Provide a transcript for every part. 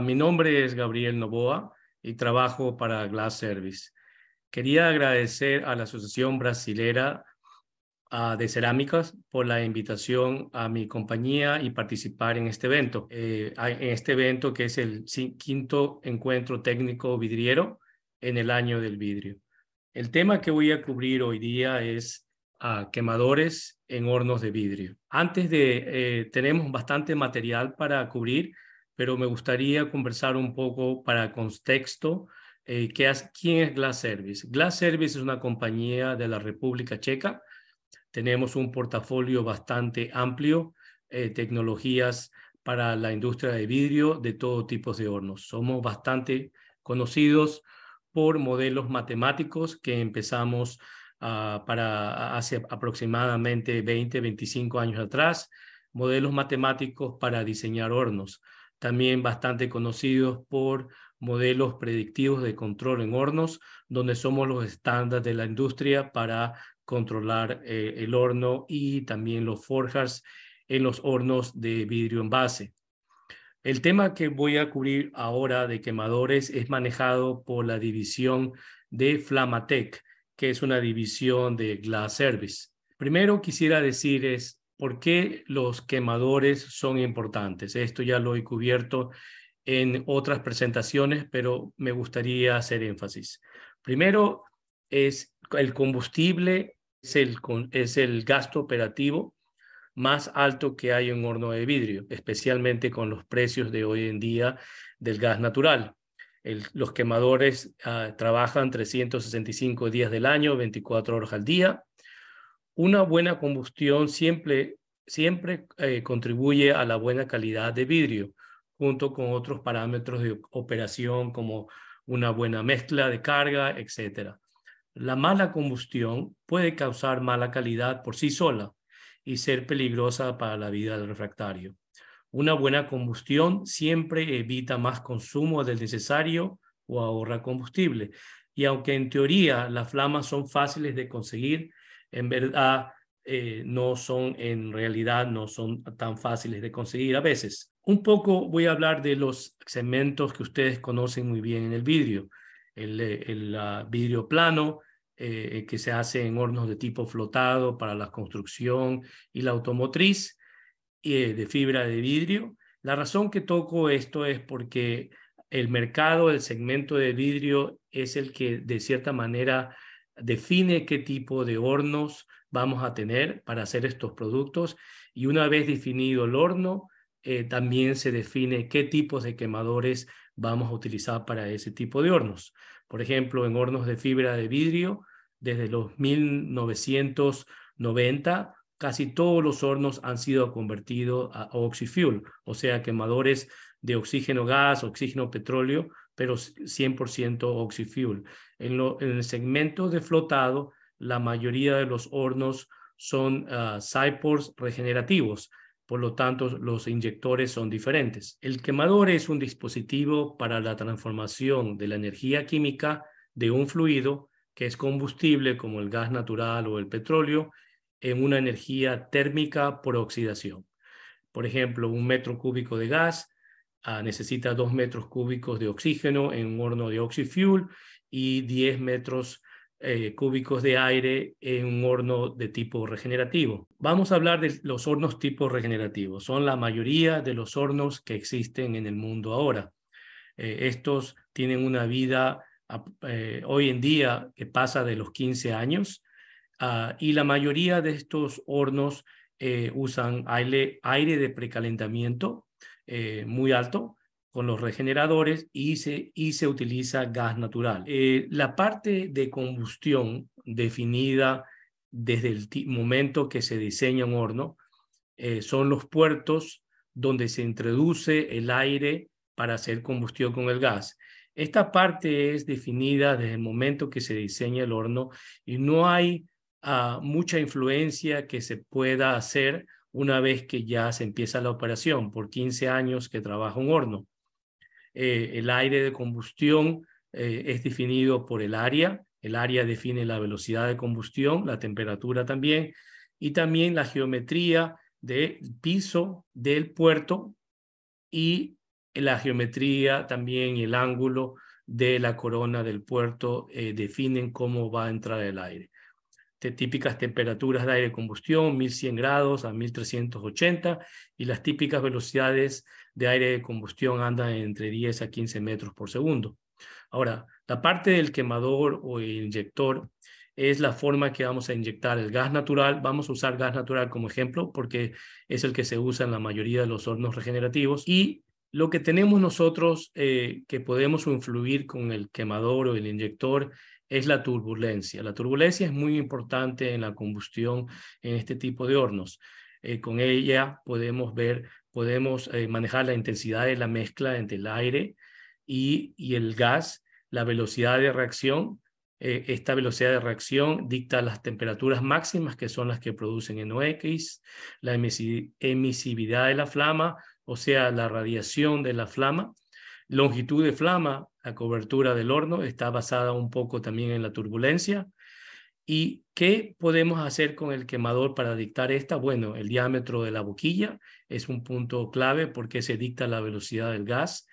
Mi nombre es Gabriel Noboa y trabajo para Glass Service. Quería agradecer a la Asociación Brasilera de Cerámicas por la invitación a mi compañía y participar en este evento. En este evento que es el quinto encuentro técnico vidriero en el año del vidrio. El tema que voy a cubrir hoy día es quemadores en hornos de vidrio. Tenemos bastante material para cubrir, pero me gustaría conversar un poco para contexto. ¿Quién es Glass Service? Glass Service es una compañía de la República Checa. Tenemos un portafolio bastante amplio, tecnologías para la industria de vidrio de todo tipo de hornos. Somos bastante conocidos por modelos matemáticos que empezamos para hace aproximadamente 20, 25 años atrás, modelos matemáticos para diseñar hornos. También bastante conocidos por modelos predictivos de control en hornos, donde somos los estándares de la industria para controlar el horno y también los forjars en los hornos de vidrio en base. El tema que voy a cubrir ahora de quemadores es manejado por la división de Flamatec, que es una división de Glass Service. Primero quisiera decir por qué los quemadores son importantes. Esto ya lo he cubierto en otras presentaciones, pero me gustaría hacer énfasis. Primero es el combustible, es el gasto operativo más alto que hay en un horno de vidrio, especialmente con los precios de hoy en día del gas natural. Los quemadores trabajan 365 días del año, 24 horas al día. Una buena combustión siempre contribuye a la buena calidad de vidrio, junto con otros parámetros de operación como una buena mezcla de carga, etc. La mala combustión puede causar mala calidad por sí sola y ser peligrosa para la vida del refractario. Una buena combustión siempre evita más consumo del necesario o ahorra combustible. Y aunque en teoría las flamas son fáciles de conseguir, en verdad en realidad no son tan fáciles de conseguir a veces. Un poco voy a hablar de los segmentos que ustedes conocen muy bien en el vidrio. El vidrio plano, que se hace en hornos de tipo flotado para la construcción y la automotriz, de fibra de vidrio. La razón que toco esto es porque el mercado, el segmento de vidrio es el que de cierta manera define qué tipo de hornos vamos a tener para hacer estos productos, y una vez definido el horno, también se define qué tipos de quemadores vamos a utilizar para ese tipo de hornos. Por ejemplo, en hornos de fibra de vidrio, desde los 1990, casi todos los hornos han sido convertidos a oxy-fuel, o sea, quemadores de oxígeno gas, oxígeno petróleo, pero 100% oxy-fuel. En el segmento de flotado, la mayoría de los hornos son SIPORs regenerativos, por lo tanto, los inyectores son diferentes. El quemador es un dispositivo para la transformación de la energía química de un fluido, que es combustible como el gas natural o el petróleo, en una energía térmica por oxidación. Por ejemplo, 1 metro cúbico de gas necesita 2 metros cúbicos de oxígeno en un horno de oxy-fuel y 10 metros cúbicos de aire en un horno de tipo regenerativo. Vamos a hablar de los hornos tipo regenerativos. Son la mayoría de los hornos que existen en el mundo ahora. Estos tienen una vida hoy en día que pasa de los 15 años. Y la mayoría de estos hornos usan aire de precalentamiento muy alto con los regeneradores, y se utiliza gas natural. La parte de combustión definida desde el momento que se diseña un horno son los puertos donde se introduce el aire para hacer combustión con el gas. Esta parte es definida desde el momento que se diseña el horno, y no hay mucha influencia que se pueda hacer una vez que ya se empieza la operación. Por 15 años que trabaja un horno, el aire de combustión es definido por el área. El área define la velocidad de combustión, la temperatura también, y también la geometría del piso del puerto y la geometría también y el ángulo de la corona del puerto definen cómo va a entrar el aire. Típicas temperaturas de aire de combustión, 1100 grados a 1380, y las típicas velocidades de aire de combustión andan entre 10 a 15 metros por segundo. Ahora, la parte del quemador o el inyector es la forma que vamos a inyectar el gas natural. Vamos a usar gas natural como ejemplo porque es el que se usa en la mayoría de los hornos regenerativos. Y lo que tenemos nosotros que podemos influir con el quemador o el inyector es la turbulencia. La turbulencia es muy importante en la combustión en este tipo de hornos. Con ella podemos manejar la intensidad de la mezcla entre el aire y el gas, la velocidad de reacción. Esta velocidad de reacción dicta las temperaturas máximas, que son las que producen NOx, la emisividad de la flama, o sea, la radiación de la flama, longitud de flama, la cobertura del horno, está basada un poco también en la turbulencia. ¿Y qué podemos hacer con el quemador para dictar esta? Bueno, el diámetro de la boquilla es un punto clave porque se dicta la velocidad del gas,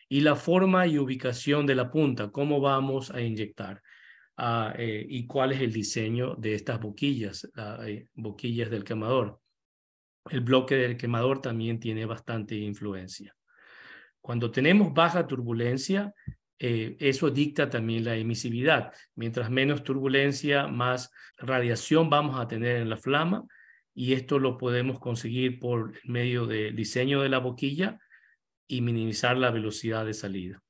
y la forma y ubicación de la punta, cómo vamos a inyectar y cuál es el diseño de estas boquillas, boquillas del quemador. El bloque del quemador también tiene bastante influencia. Cuando tenemos baja turbulencia, eso dicta también la emisividad. Mientras menos turbulencia, más radiación vamos a tener en la flama, y esto lo podemos conseguir por medio del diseño de la boquilla y minimizar la velocidad de salida.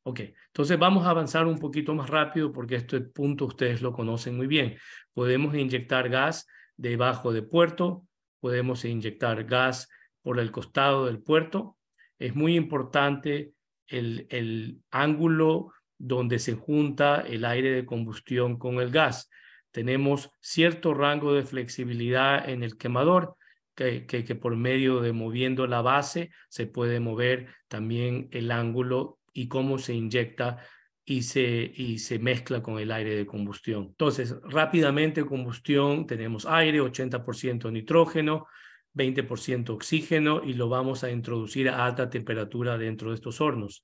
Ok, entonces vamos a avanzar un poquito más rápido porque este punto ustedes lo conocen muy bien. Podemos inyectar gas debajo del puerto, podemos inyectar gas por el costado del puerto. Es muy importante el ángulo donde se junta el aire de combustión con el gas. Tenemos cierto rango de flexibilidad en el quemador, que por medio de moviendo la base se puede mover también el ángulo y cómo se inyecta y se mezcla con el aire de combustión. Entonces, rápidamente, combustión, tenemos aire, 80% nitrógeno, 20% oxígeno, y lo vamos a introducir a alta temperatura dentro de estos hornos.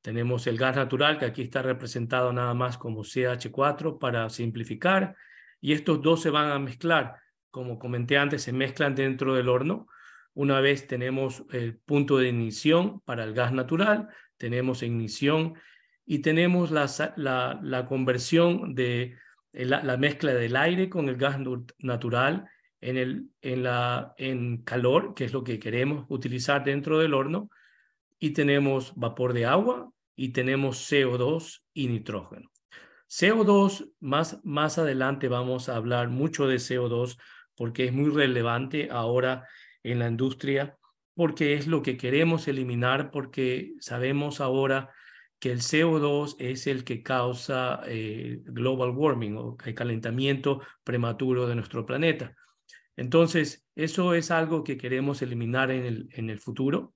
Tenemos el gas natural, que aquí está representado nada más como CH4 para simplificar, y estos dos se van a mezclar. Como comenté antes, se mezclan dentro del horno. Una vez tenemos el punto de ignición para el gas natural, tenemos ignición y tenemos la conversión de la mezcla del aire con el gas natural en calor, que es lo que queremos utilizar dentro del horno, y tenemos vapor de agua y tenemos CO2 y nitrógeno. CO2, más adelante vamos a hablar mucho de CO2 porque es muy relevante ahora en la industria, porque es lo que queremos eliminar, porque sabemos ahora que el CO2 es el que causa global warming o el calentamiento prematuro de nuestro planeta. Entonces, eso es algo que queremos eliminar en el futuro.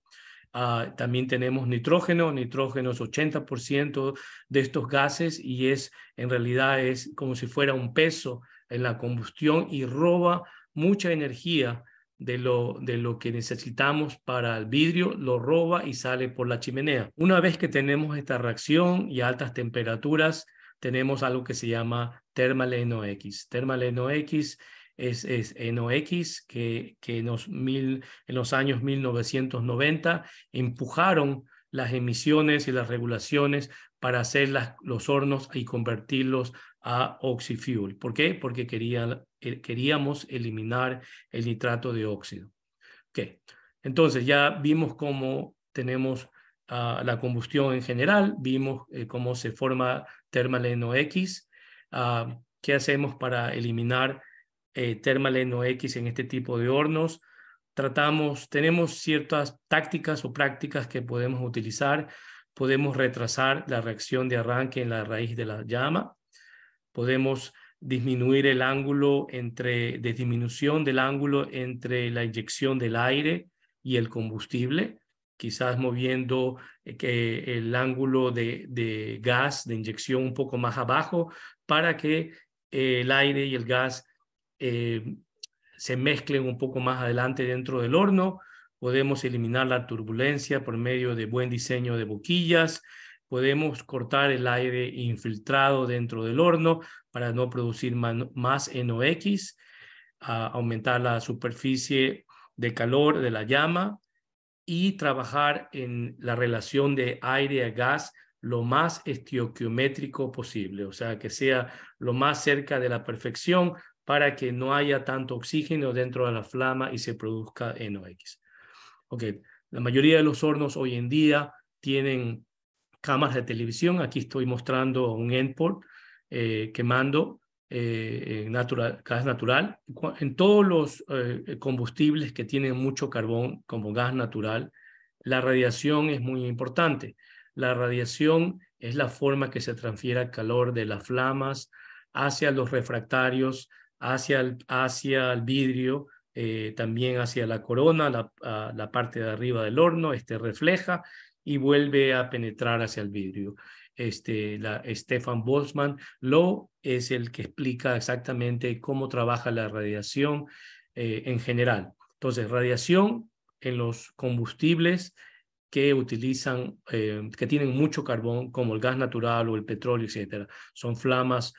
También tenemos nitrógeno. Nitrógeno es 80% de estos gases y en realidad es como si fuera un peso en la combustión y roba mucha energía de lo que necesitamos para el vidrio, lo roba y sale por la chimenea. Una vez que tenemos esta reacción y altas temperaturas, tenemos algo que se llama thermal NOx. Thermal NOx es NOx que en los años 1990 empujaron las emisiones y las regulaciones para hacer los hornos y convertirlos a oxyfuel. ¿Por qué? Porque queríamos eliminar el nitrato de óxido. Okay. Entonces ya vimos cómo tenemos la combustión en general, vimos cómo se forma thermal NOx. ¿Qué hacemos para eliminar thermal NOx en este tipo de hornos? Tenemos ciertas tácticas o prácticas que podemos utilizar. Podemos retrasar la reacción de arranque en la raíz de la llama. Podemos disminuir el ángulo disminución del ángulo entre la inyección del aire y el combustible, quizás moviendo el ángulo de gas de inyección un poco más abajo para que el aire y el gas se mezclen un poco más adelante dentro del horno. podemos eliminar la turbulencia por medio de buen diseño de boquillas, podemos cortar el aire infiltrado dentro del horno para no producir más NOx, aumentar la superficie de calor de la llama y trabajar en la relación de aire a gas lo más estequiométrico posible, o sea, que sea lo más cerca de la perfección para que no haya tanto oxígeno dentro de la flama y se produzca NOx. Okay. La mayoría de los hornos hoy en día tienen cámaras de televisión. Aquí estoy mostrando un endport quemando gas natural. En todos los combustibles que tienen mucho carbón, como gas natural, la radiación es muy importante. La radiación es la forma que se transfiere el calor de las flamas hacia los refractarios, hacia el vidrio, también hacia la corona, la parte de arriba del horno, refleja y vuelve a penetrar hacia el vidrio. Stefan Boltzmann es el que explica exactamente cómo trabaja la radiación en general. Entonces, radiación en los combustibles que utilizan, que tienen mucho carbón, como el gas natural o el petróleo, etcétera. Son flamas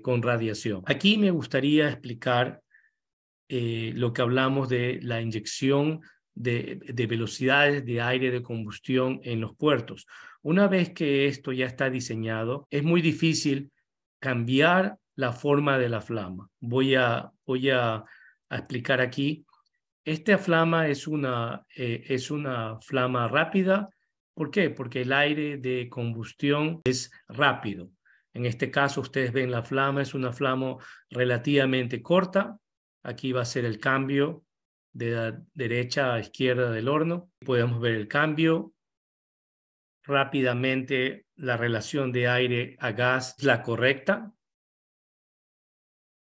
con radiación. Aquí me gustaría explicar lo que hablamos de la inyección de velocidades de aire de combustión en los puertos. Una vez que esto ya está diseñado, es muy difícil cambiar la forma de la flama. Voy a explicar aquí. Esta flama es una flama rápida. ¿Por qué? Porque el aire de combustión es rápido. En este caso, ustedes ven la flama, es una flama relativamente corta. Aquí va a ser el cambio de la derecha a izquierda del horno. Podemos ver el cambio. Rápidamente, la relación de aire a gas es la correcta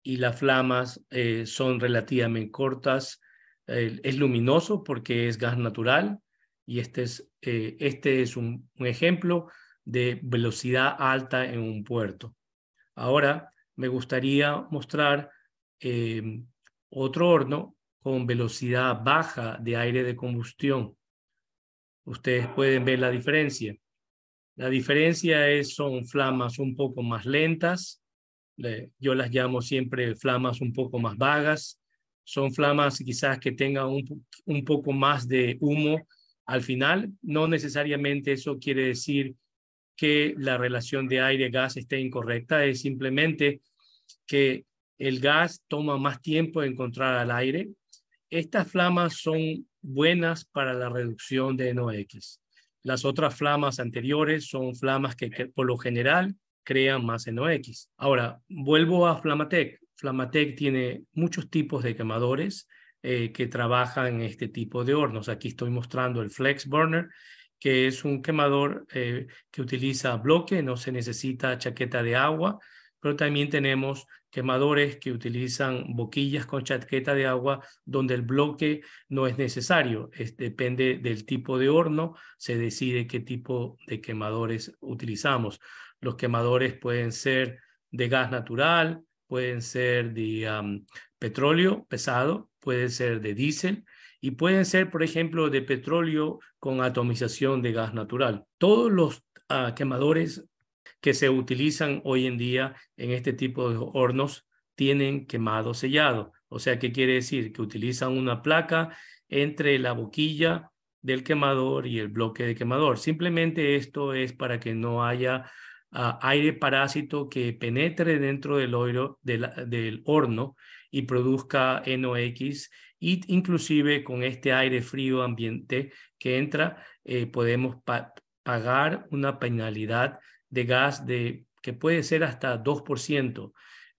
y las flamas son relativamente cortas. Es luminoso porque es gas natural y este es un ejemplo de velocidad alta en un puerto. Ahora me gustaría mostrar otro horno con velocidad baja de aire de combustión. Ustedes pueden ver la diferencia. La diferencia son flamas un poco más lentas. Yo las llamo siempre flamas un poco más vagas. Son flamas quizás que tengan un poco más de humo al final. No necesariamente eso quiere decir que la relación de aire-gas esté incorrecta. Es simplemente que el gas toma más tiempo en encontrar al aire. Estas flamas son buenas para la reducción de NOx. Las otras flamas anteriores son flamas que por lo general crean más NOx. Ahora, vuelvo a Flamatec. Flamatec tiene muchos tipos de quemadores que trabajan en este tipo de hornos. Aquí estoy mostrando el Flex Burner, que es un quemador que utiliza bloque, no se necesita chaqueta de agua, pero también tenemos quemadores que utilizan boquillas con chaqueta de agua donde el bloque no es necesario. Depende del tipo de horno, se decide qué tipo de quemadores utilizamos. Los quemadores pueden ser de gas natural, pueden ser de petróleo pesado, pueden ser de diésel y pueden ser, por ejemplo, de petróleo con atomización de gas natural. Todos los quemadores que se utilizan hoy en día en este tipo de hornos tienen quemado sellado. O sea, ¿qué quiere decir? Que utilizan una placa entre la boquilla del quemador y el bloque de quemador. Simplemente esto es para que no haya aire parásito que penetre dentro del horno y produzca NOx, y inclusive con este aire frío ambiente que entra, podemos pagar una penalidad de gas que puede ser hasta 2%.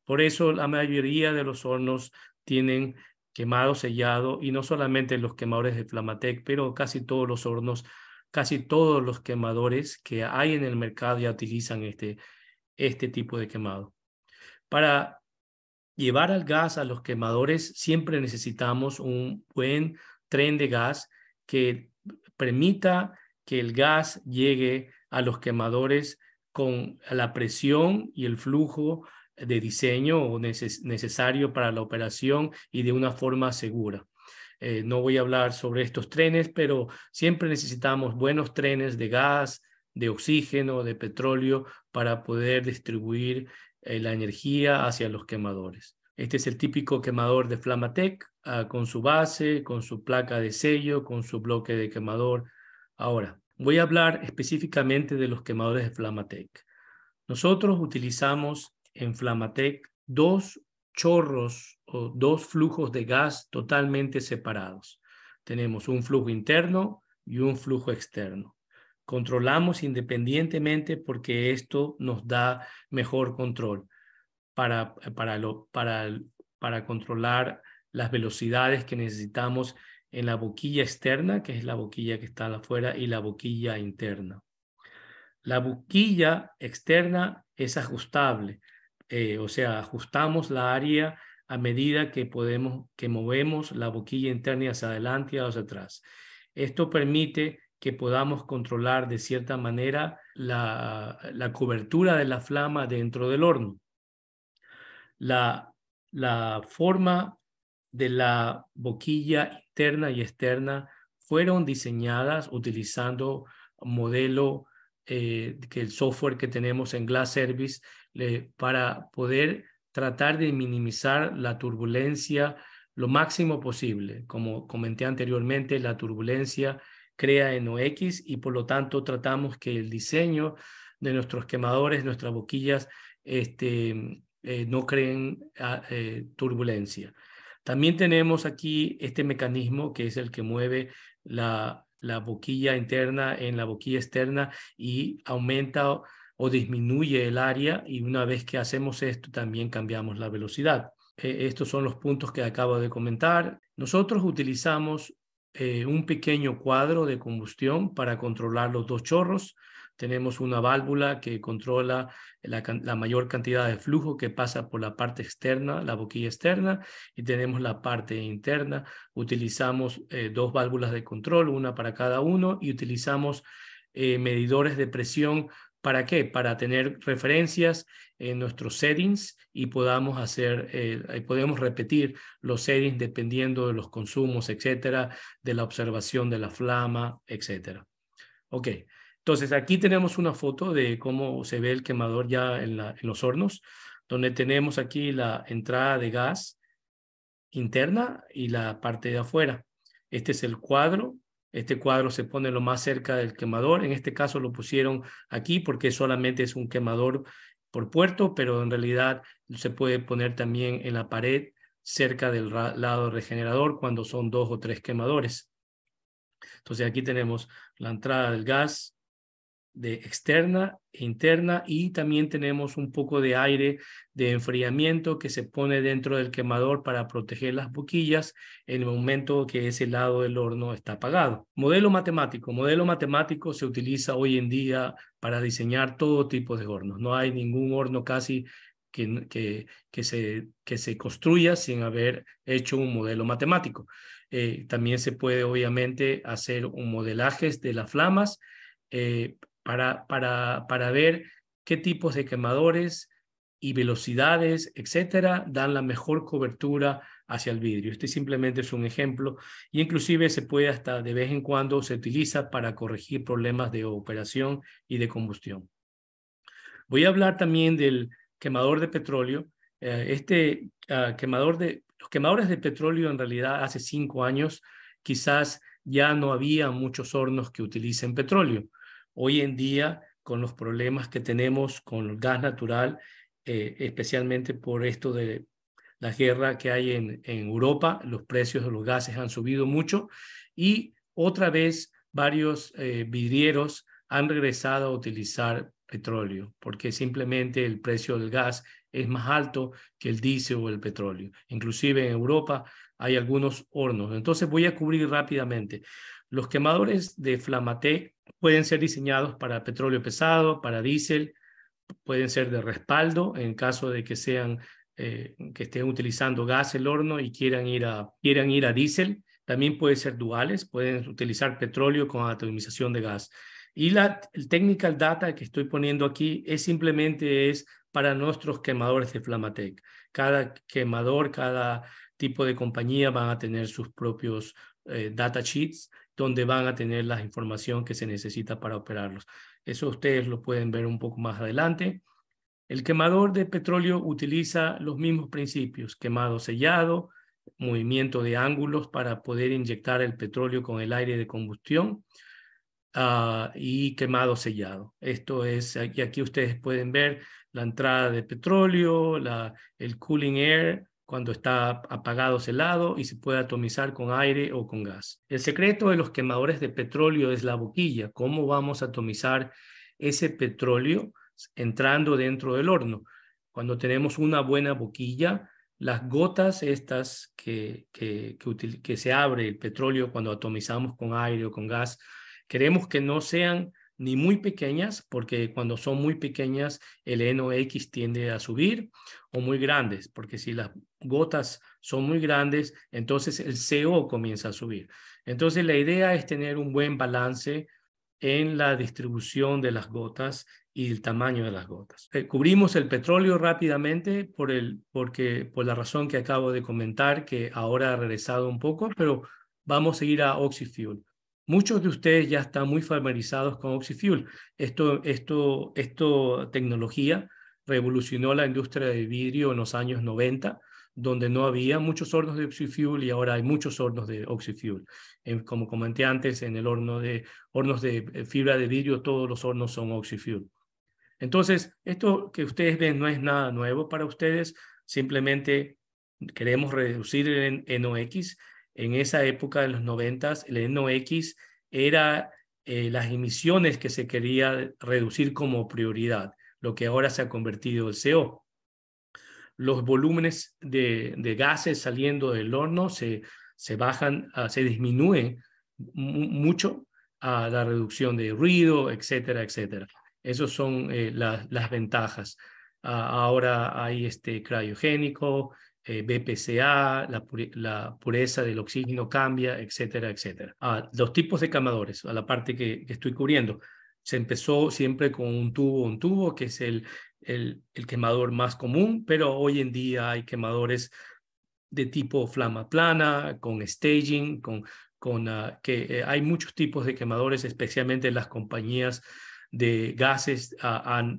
Por eso la mayoría de los hornos tienen quemado sellado, y no solamente los quemadores de Flamatec, pero casi todos los hornos, casi todos los quemadores que hay en el mercado ya utilizan este tipo de quemado. Para llevar al gas a los quemadores siempre necesitamos un buen tren de gas que permita que el gas llegue a los quemadores con la presión y el flujo de diseño necesario para la operación y de una forma segura. No voy a hablar sobre estos trenes, pero siempre necesitamos buenos trenes de gas, de oxígeno, de petróleo para poder distribuir la energía hacia los quemadores. Este es el típico quemador de Flamatec, con su base, con su placa de sello, con su bloque de quemador. Ahora, voy a hablar específicamente de los quemadores de Flamatec. Nosotros utilizamos en Flamatec dos chorros o dos flujos de gas totalmente separados. Tenemos un flujo interno y un flujo externo. Controlamos independientemente porque esto nos da mejor control para controlar las velocidades que necesitamos en la boquilla externa, que es la boquilla que está afuera, y la boquilla interna. La boquilla externa es ajustable, o sea, ajustamos la área a medida que movemos la boquilla interna hacia adelante y hacia atrás. Esto permite que podamos controlar de cierta manera la cobertura de la flama dentro del horno. La forma de la boquilla interna y externa fueron diseñadas utilizando modelo que el software que tenemos en Glass Service para poder tratar de minimizar la turbulencia lo máximo posible. Como comenté anteriormente, la turbulencia crea NOx y por lo tanto tratamos que el diseño de nuestros quemadores, nuestras boquillas, no creen turbulencia. También tenemos aquí este mecanismo que es el que mueve la boquilla interna en la boquilla externa y aumenta o disminuye el área, y una vez que hacemos esto también cambiamos la velocidad. Estos son los puntos que acabo de comentar. Nosotros utilizamos un pequeño cuadro de combustión para controlar los dos chorros. Tenemos una válvula que controla la mayor cantidad de flujo que pasa por la parte externa, la boquilla externa, y tenemos la parte interna. Utilizamos dos válvulas de control, una para cada uno, y utilizamos medidores de presión. ¿Para qué? Para tener referencias en nuestros settings y podemos repetir los settings dependiendo de los consumos, etcétera, de la observación de la flama, etcétera. Ok, entonces aquí tenemos una foto de cómo se ve el quemador ya en los hornos, donde tenemos aquí la entrada de gas interna y la parte de afuera. Este es el cuadro. Este cuadro se pone lo más cerca del quemador. En este caso lo pusieron aquí porque solamente es un quemador por puerto, pero en realidad se puede poner también en la pared cerca del lado regenerador cuando son 2 o 3 quemadores. Entonces aquí tenemos la entrada del gas de externa e interna, y también tenemos un poco de aire de enfriamiento que se pone dentro del quemador para proteger las boquillas en el momento que ese lado del horno está apagado. Modelo matemático se utiliza hoy en día para diseñar todo tipo de hornos. No hay ningún horno casi que se construya sin haber hecho un modelo matemático. También se puede obviamente hacer un modelaje de las flamas para ver qué tipos de quemadores y velocidades, etcétera, dan la mejor cobertura hacia el vidrio. Este simplemente es un ejemplo, y inclusive se puede hasta de vez en cuando se utiliza para corregir problemas de operación y de combustión. Voy a hablar también del quemador de petróleo. Los quemadores de petróleo en realidad hace 5 años quizás ya no había muchos hornos que utilicen petróleo. Hoy en día, con los problemas que tenemos con el gas natural, especialmente por esto de la guerra que hay en Europa, los precios de los gases han subido mucho, y otra vez varios vidrieros han regresado a utilizar petróleo porque simplemente el precio del gas es más alto que el diésel o el petróleo. Inclusive en Europa hay algunos hornos. Entonces voy a cubrir rápidamente. Los quemadores de Flamatec pueden ser diseñados para petróleo pesado, para diésel, pueden ser de respaldo en caso de que que estén utilizando gas el horno y quieran ir a diésel. También pueden ser duales, pueden utilizar petróleo con atomización de gas. Y el technical data que estoy poniendo aquí simplemente es para nuestros quemadores de Flamatec. Cada quemador, cada tipo de compañía van a tener sus propios data sheets donde van a tener la información que se necesita para operarlos. Eso ustedes lo pueden ver un poco más adelante. El quemador de petróleo utiliza los mismos principios: quemado sellado, movimiento de ángulos para poder inyectar el petróleo con el aire de combustión, y quemado sellado. Esto es, y aquí ustedes pueden ver la entrada de petróleo, el cooling air cuando está apagado sellado, y se puede atomizar con aire o con gas. El secreto de los quemadores de petróleo es la boquilla. ¿Cómo vamos a atomizar ese petróleo entrando dentro del horno? Cuando tenemos una buena boquilla, las gotas estas que se abre el petróleo cuando atomizamos con aire o con gas, queremos que no sean ni muy pequeñas, porque cuando son muy pequeñas el NOx tiende a subir, o muy grandes, porque si las gotas son muy grandes, entonces el CO comienza a subir. Entonces la idea es tener un buen balance en la distribución de las gotas y el tamaño de las gotas. Cubrimos el petróleo rápidamente por la razón que acabo de comentar, que ahora ha regresado un poco, pero vamos a ir a Oxyfuel. Muchos de ustedes ya están muy familiarizados con Oxyfuel. Esta tecnología revolucionó la industria de vidrio en los años 90, donde no había muchos hornos de Oxyfuel y ahora hay muchos hornos de Oxyfuel. Como comenté antes, en el hornos de fibra de vidrio, todos los hornos son Oxyfuel. Entonces, esto que ustedes ven no es nada nuevo para ustedes, simplemente queremos reducir el NOx. En esa época de los 90, el NOx era las emisiones que se quería reducir como prioridad, lo que ahora se ha convertido en CO. Los volúmenes de gases saliendo del horno se bajan, se disminuye mucho a la reducción de ruido, etcétera, etcétera. Esas son las ventajas. Ahora hay criogénico, BPCA, la pureza del oxígeno cambia, etcétera, etcétera. Los tipos de quemadores, a la parte que estoy cubriendo. Se empezó siempre con un tubo, que es el quemador más común, pero hoy en día hay quemadores de tipo flama plana, con staging, hay muchos tipos de quemadores, especialmente las compañías de gases han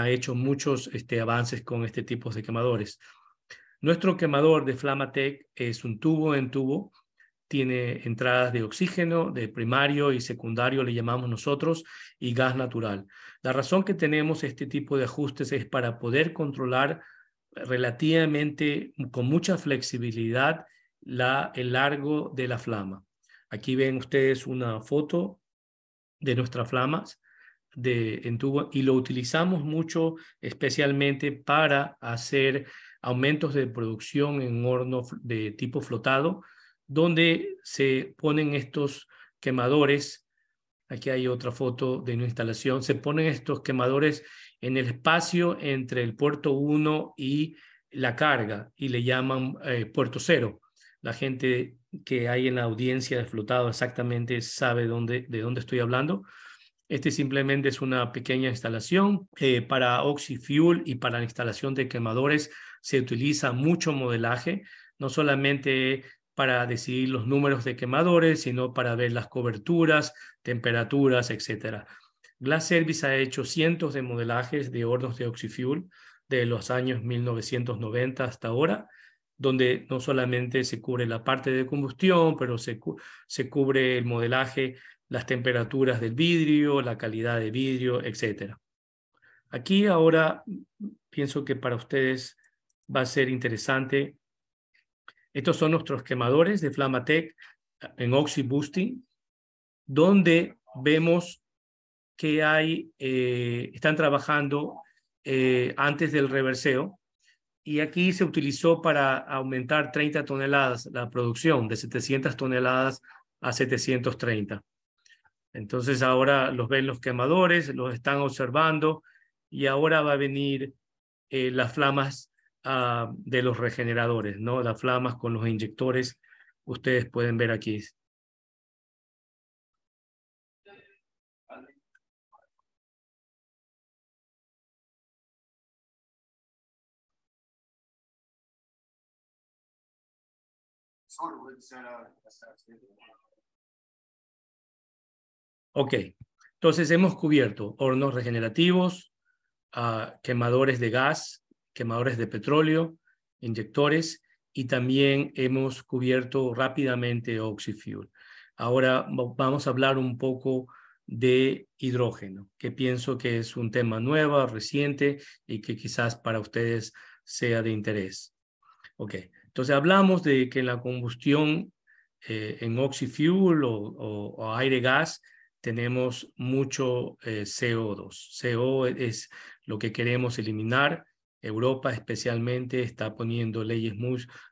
hecho muchos avances con este tipo de quemadores. Nuestro quemador de Flamatec es un tubo en tubo, tiene entradas de oxígeno, de primario y secundario, le llamamos nosotros, y gas natural. La razón que tenemos este tipo de ajustes es para poder controlar relativamente, con mucha flexibilidad, el largo de la flama. Aquí ven ustedes una foto de nuestras flamas en tubo, y lo utilizamos mucho especialmente para hacer aumentos de producción en un horno de tipo flotado, donde se ponen estos quemadores. Aquí hay otra foto de una instalación. Se ponen estos quemadores en el espacio entre el puerto 1 y la carga, y le llaman puerto 0. La gente que hay en la audiencia de flotado exactamente sabe de dónde estoy hablando. Simplemente es una pequeña instalación. Para Oxyfuel y para la instalación de quemadores se utiliza mucho modelaje, no solamente para decidir los números de quemadores, sino para ver las coberturas, temperaturas, etc. Glass Service ha hecho cientos de modelajes de hornos de Oxyfuel de los años 1990 hasta ahora, donde no solamente se cubre la parte de combustión, pero se cubre el modelaje, las temperaturas del vidrio, la calidad de vidrio, etc. Aquí ahora pienso que para ustedes va a ser interesante. Estos son nuestros quemadores de Flamatec en Oxy Boosting, donde vemos que están trabajando antes del reverseo, y aquí se utilizó para aumentar 30 toneladas la producción, de 700 toneladas a 730. Entonces ahora los ven los quemadores, los están observando, y ahora va a venir las flamas de los regeneradores, ¿no? Las flamas con los inyectores, ustedes pueden ver aquí. Ok, entonces hemos cubierto hornos regenerativos, quemadores de gas, quemadores de petróleo, inyectores, y también hemos cubierto rápidamente OxyFuel. Ahora vamos a hablar un poco de hidrógeno, que pienso que es un tema nuevo, reciente, y que quizás para ustedes sea de interés. Ok, entonces hablamos de que en la combustión en OxyFuel o aire-gas tenemos mucho CO2. CO es lo que queremos eliminar. Europa especialmente está poniendo leyes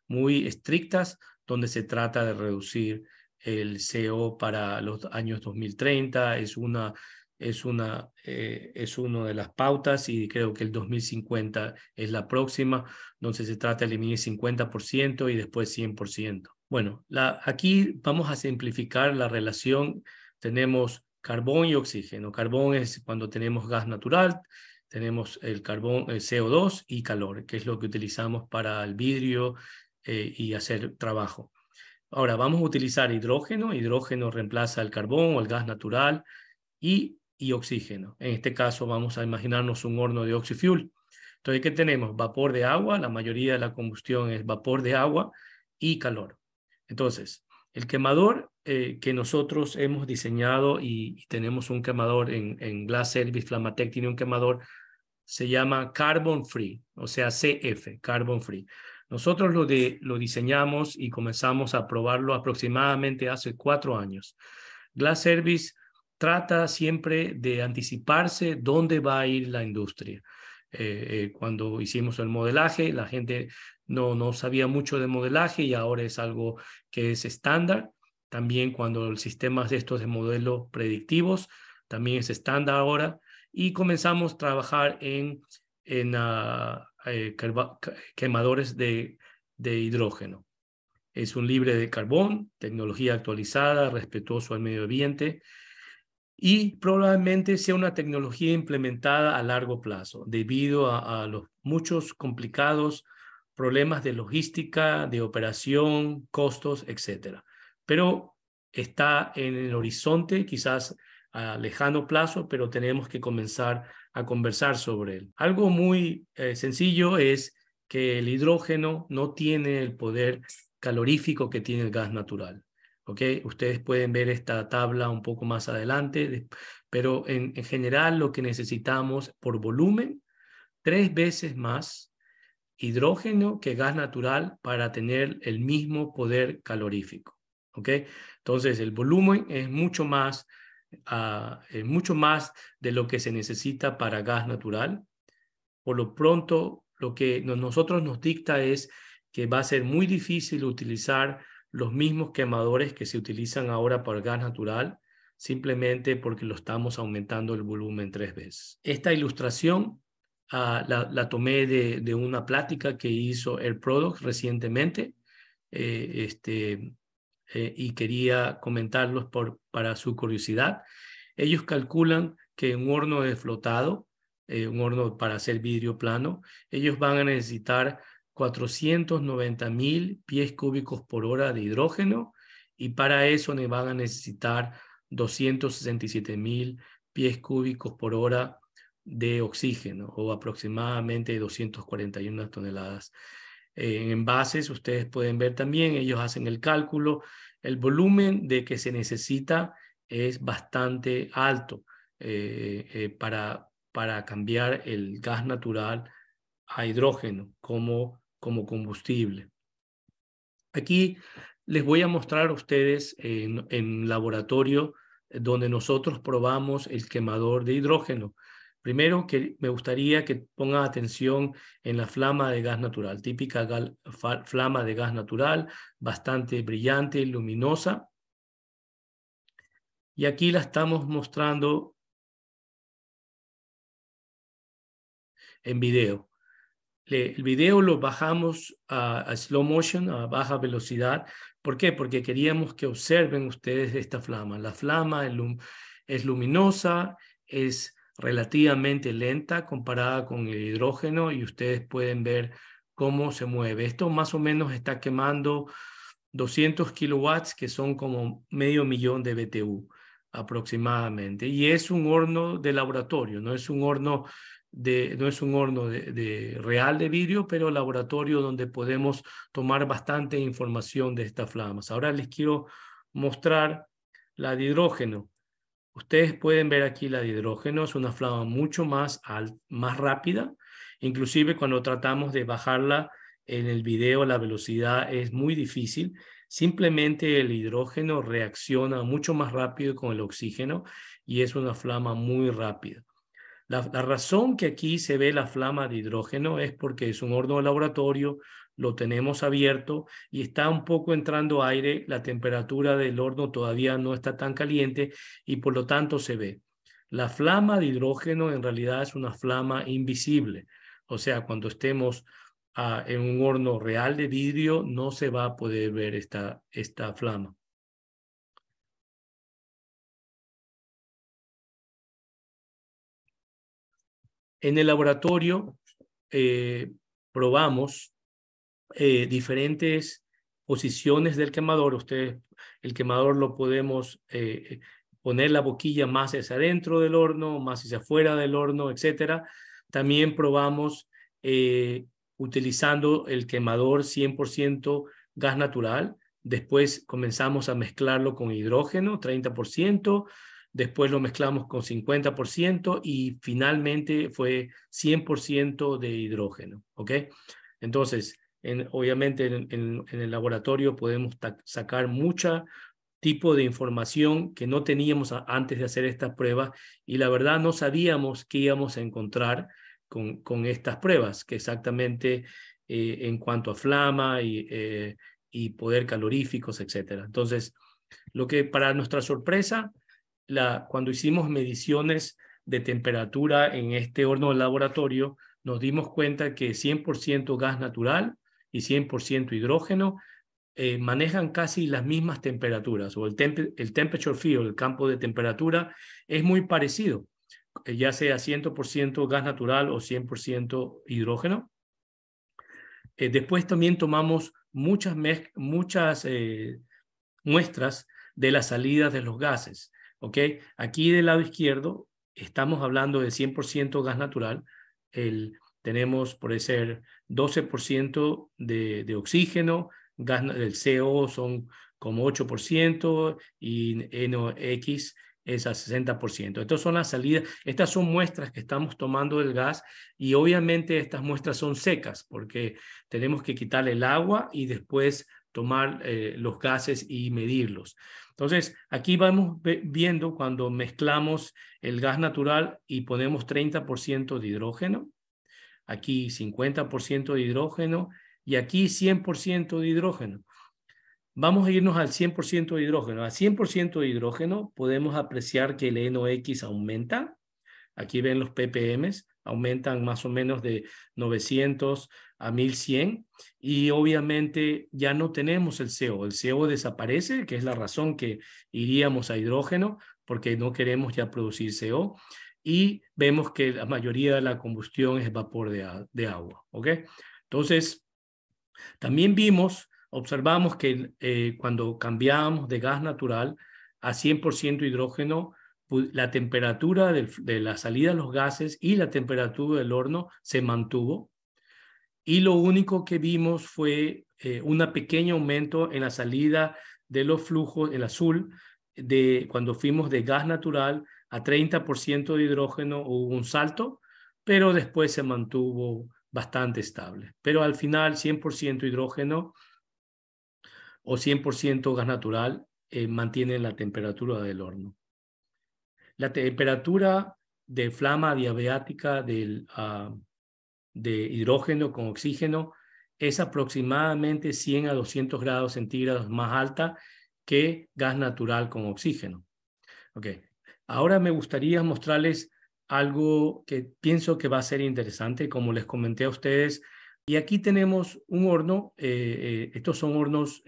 muy estrictas donde se trata de reducir el CO para los años 2030. Es una de las pautas, y creo que el 2050 es la próxima, donde se trata de eliminar 50% y después 100%. Bueno, aquí vamos a simplificar la relación. Tenemos carbón y oxígeno. Carbón es cuando tenemos gas natural, tenemos el carbón, el CO2 y calor, que es lo que utilizamos para el vidrio y hacer trabajo. Ahora vamos a utilizar hidrógeno. Hidrógeno reemplaza el carbón o el gas natural y oxígeno. En este caso vamos a imaginarnos un horno de OxyFuel. Entonces, ¿qué tenemos? Vapor de agua. La mayoría de la combustión es vapor de agua y calor. Entonces, el quemador que nosotros hemos diseñado y tenemos un quemador en Glass Service, Flamatec tiene un quemador, se llama Carbon Free, o sea, CF, Carbon Free. Nosotros lo diseñamos y comenzamos a probarlo aproximadamente hace 4 años. Glass Service trata siempre de anticiparse dónde va a ir la industria. Cuando hicimos el modelaje, la gente no sabía mucho de modelaje y ahora es algo que es estándar. También cuando el sistema de estos de modelos predictivos también es estándar ahora. Y comenzamos a trabajar en quemadores de hidrógeno. Es un libre de carbón, tecnología actualizada, respetuoso al medio ambiente, y probablemente sea una tecnología implementada a largo plazo debido a los muchos complicados problemas de logística, de operación, costos, etc. Pero está en el horizonte, quizás a lejano plazo, pero tenemos que comenzar a conversar sobre él. Algo muy sencillo es que el hidrógeno no tiene el poder calorífico que tiene el gas natural. ¿Okay? Ustedes pueden ver esta tabla un poco más adelante, pero en general lo que necesitamos por volumen, 3 veces más hidrógeno que gas natural para tener el mismo poder calorífico. ¿Okay? Entonces el volumen es mucho más de lo que se necesita para gas natural. Por lo pronto, lo que nosotros nos dicta es que va a ser muy difícil utilizar los mismos quemadores que se utilizan ahora para gas natural, simplemente porque lo estamos aumentando el volumen 3 veces. Esta ilustración la tomé de una plática que hizo Air Products recientemente, y quería comentarlos para su curiosidad. Ellos calculan que un horno de flotado, un horno para hacer vidrio plano, ellos van a necesitar 490,000 pies cúbicos por hora de hidrógeno, y para eso van a necesitar 267,000 pies cúbicos por hora de oxígeno, o aproximadamente 241 toneladas. En envases, ustedes pueden ver también, ellos hacen el cálculo, el volumen de que se necesita es bastante alto para cambiar el gas natural a hidrógeno como combustible. Aquí les voy a mostrar a ustedes en laboratorio donde nosotros probamos el quemador de hidrógeno. Primero, que me gustaría que pongan atención en la flama de gas natural, típica flama de gas natural, bastante brillante, luminosa. Y aquí la estamos mostrando en video. El video lo bajamos a slow motion, a baja velocidad. ¿Por qué? Porque queríamos que observen ustedes esta flama. La flama es luminosa, es relativamente lenta comparada con el hidrógeno, y ustedes pueden ver cómo se mueve. Esto más o menos está quemando 200 kilowatts, que son como 500.000 de BTU aproximadamente. Y es un horno de laboratorio, no es un horno de real de vidrio, pero laboratorio donde podemos tomar bastante información de estas flamas. Ahora les quiero mostrar la de hidrógeno. Ustedes pueden ver aquí la de hidrógeno, es una flama mucho más rápida. Inclusive cuando tratamos de bajarla en el video, la velocidad es muy difícil. Simplemente el hidrógeno reacciona mucho más rápido con el oxígeno y es una flama muy rápida. La razón que aquí se ve la flama de hidrógeno es porque es un horno de laboratorio, lo tenemos abierto y está un poco entrando aire, la temperatura del horno todavía no está tan caliente y por lo tanto se ve. La flama de hidrógeno en realidad es una flama invisible, o sea, cuando estemos en un horno real de vidrio no se va a poder ver esta flama. En el laboratorio probamos diferentes posiciones del quemador. El quemador lo podemos poner la boquilla más hacia adentro del horno, más hacia afuera del horno, etcétera. También probamos utilizando el quemador 100% gas natural. Después comenzamos a mezclarlo con hidrógeno, 30%. Después lo mezclamos con 50% y finalmente fue 100% de hidrógeno. ¿Ok? Entonces, obviamente en el laboratorio podemos sacar mucha tipo de información que no teníamos antes de hacer estas pruebas y la verdad no sabíamos qué íbamos a encontrar con estas pruebas, que exactamente en cuanto a flama y poder caloríficos, etcétera. Entonces, lo que para nuestra sorpresa, cuando hicimos mediciones de temperatura en este horno de laboratorio, nos dimos cuenta que 100% gas natural y 100% hidrógeno manejan casi las mismas temperaturas, o el temperature field, el campo de temperatura, es muy parecido, ya sea 100% gas natural o 100% hidrógeno. Después también tomamos muchas muestras de las salidas de los gases. ¿Ok? Aquí del lado izquierdo estamos hablando de 100% gas natural. Tenemos, por ser 12% de oxígeno, el CO son como 8% y NOx es a 60%. Estas son las salidas, estas son muestras que estamos tomando del gas y obviamente estas muestras son secas porque tenemos que quitarle el agua y después tomar los gases y medirlos. Entonces, aquí vamos viendo cuando mezclamos el gas natural y ponemos 30% de hidrógeno, aquí 50% de hidrógeno y aquí 100% de hidrógeno. Vamos a irnos al 100% de hidrógeno. Al 100% de hidrógeno podemos apreciar que el NOx aumenta. Aquí ven los ppms, aumentan más o menos de 900 a 1100 y obviamente ya no tenemos el CO. El CO desaparece, que es la razón que iríamos a hidrógeno porque no queremos ya producir CO y vemos que la mayoría de la combustión es vapor de agua. ¿Ok? Entonces, también observamos que cuando cambiamos de gas natural a 100% hidrógeno, la temperatura de la salida de los gases y la temperatura del horno se mantuvo. Y lo único que vimos fue un pequeño aumento en la salida de los flujos, el azul, cuando fuimos de gas natural a 30% de hidrógeno hubo un salto, pero después se mantuvo bastante estable. Pero al final 100% hidrógeno o 100% gas natural mantienen la temperatura del horno. La temperatura de flama diabética de hidrógeno con oxígeno es aproximadamente 100 a 200 grados centígrados más alta que gas natural con oxígeno. Okay. Ahora me gustaría mostrarles algo que pienso que va a ser interesante, como les comenté a ustedes. Y aquí tenemos un horno, estos son hornos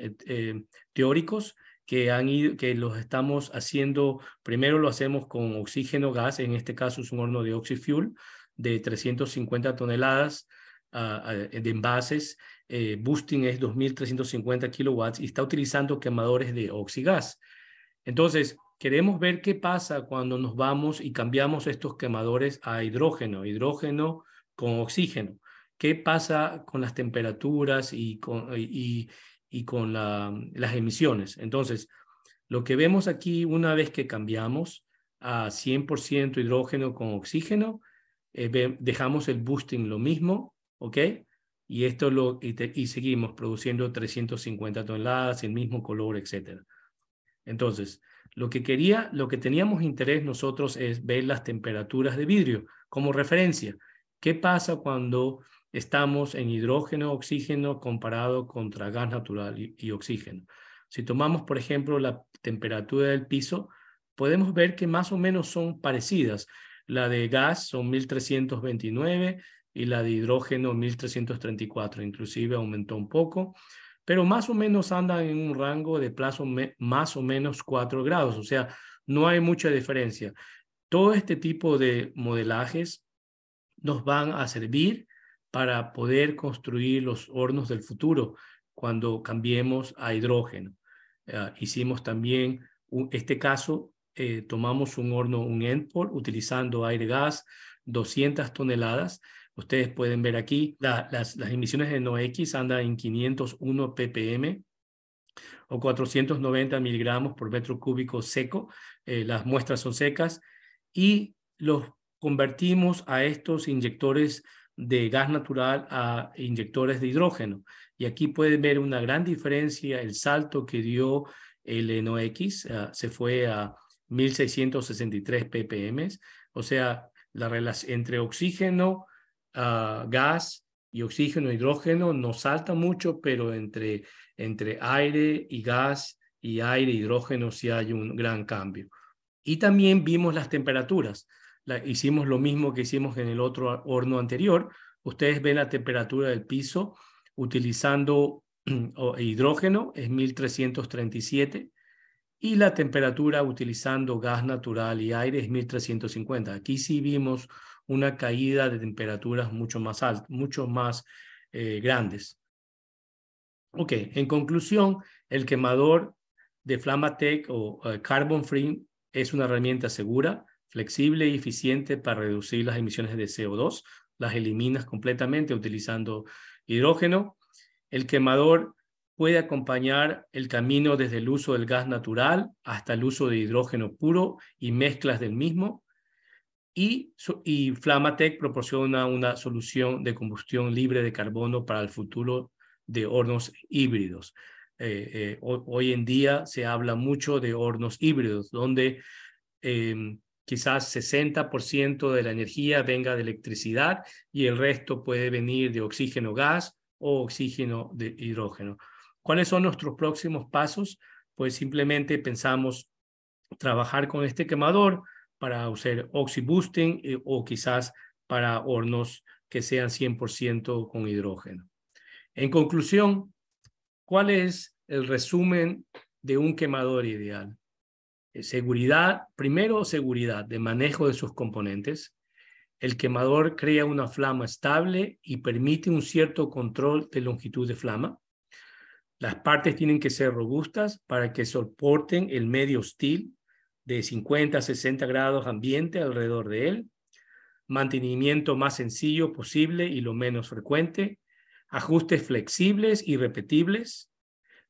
teóricos que los estamos haciendo, primero lo hacemos con oxígeno gas, en este caso es un horno de OxyFuel de 350 toneladas, de envases. Boosting es 2.350 kilowatts y está utilizando quemadores de oxigas. Entonces, queremos ver qué pasa cuando nos vamos y cambiamos estos quemadores a hidrógeno con oxígeno. ¿Qué pasa con las temperaturas y con las emisiones? Entonces, lo que vemos aquí, una vez que cambiamos a 100% hidrógeno con oxígeno, dejamos el boosting lo mismo, ¿ok? Y seguimos produciendo 350 toneladas, el mismo color, etc. Entonces, lo que teníamos interés nosotros es ver las temperaturas de vidrio como referencia. ¿Qué pasa cuando estamos en hidrógeno, oxígeno comparado contra gas natural y oxígeno? Si tomamos, por ejemplo, la temperatura del piso, podemos ver que más o menos son parecidas. La de gas son 1329 y la de hidrógeno 1334, inclusive aumentó un poco, pero más o menos andan en un rango de plazo más o menos 4 grados, o sea, no hay mucha diferencia. Todo este tipo de modelajes nos van a servir para poder construir los hornos del futuro cuando cambiemos a hidrógeno. Hicimos también este caso, tomamos un horno, un Endpool, utilizando aire-gas, 200 toneladas. Ustedes pueden ver aquí, las emisiones de NOx andan en 501 ppm o 490 miligramos por metro cúbico seco. Las muestras son secas y los convertimos a estos inyectores de gas natural a inyectores de hidrógeno. Y aquí pueden ver una gran diferencia, el salto que dio el NOx, se fue a 1663 ppm, o sea, la relación entre oxígeno, gas y oxígeno, hidrógeno no salta mucho, pero entre aire y gas y aire y hidrógeno sí hay un gran cambio. Y también vimos las temperaturas. Hicimos lo mismo que hicimos en el otro horno anterior. Ustedes ven la temperatura del piso utilizando hidrógeno, es 1337, y la temperatura utilizando gas natural y aire es 1350. Aquí sí vimos una caída de temperaturas mucho más altas, mucho más grandes. Ok, en conclusión, el quemador de Flamatec o Carbon Free es una herramienta segura, flexible y eficiente para reducir las emisiones de CO2. Las eliminas completamente utilizando hidrógeno. El quemador puede acompañar el camino desde el uso del gas natural hasta el uso de hidrógeno puro y mezclas del mismo. Y Flamatec proporciona una solución de combustión libre de carbono para el futuro de hornos híbridos. Hoy en día se habla mucho de hornos híbridos, donde quizás 60% de la energía venga de electricidad y el resto puede venir de oxígeno gas o oxígeno de hidrógeno. ¿Cuáles son nuestros próximos pasos? Pues simplemente pensamos trabajar con este quemador para usar oxy-boosting o quizás para hornos que sean 100% con hidrógeno. En conclusión, ¿cuál es el resumen de un quemador ideal? Seguridad, primero seguridad de manejo de sus componentes. El quemador crea una flama estable y permite un cierto control de longitud de flama. Las partes tienen que ser robustas para que soporten el medio hostil de 50 a 60 grados ambiente alrededor de él. Mantenimiento más sencillo posible y lo menos frecuente. Ajustes flexibles y repetibles.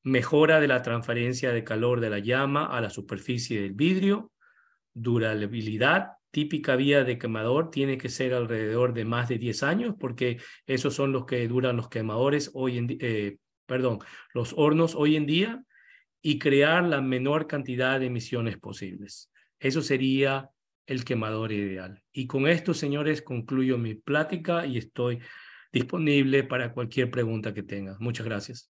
Mejora de la transferencia de calor de la llama a la superficie del vidrio. Durabilidad. Típica vida de quemador tiene que ser alrededor de más de 10 años porque esos son los que duran los quemadores hoy en los hornos hoy en día, y crear la menor cantidad de emisiones posibles. Eso sería el quemador ideal. Y con esto, señores, concluyo mi plática y estoy disponible para cualquier pregunta que tengan. Muchas gracias.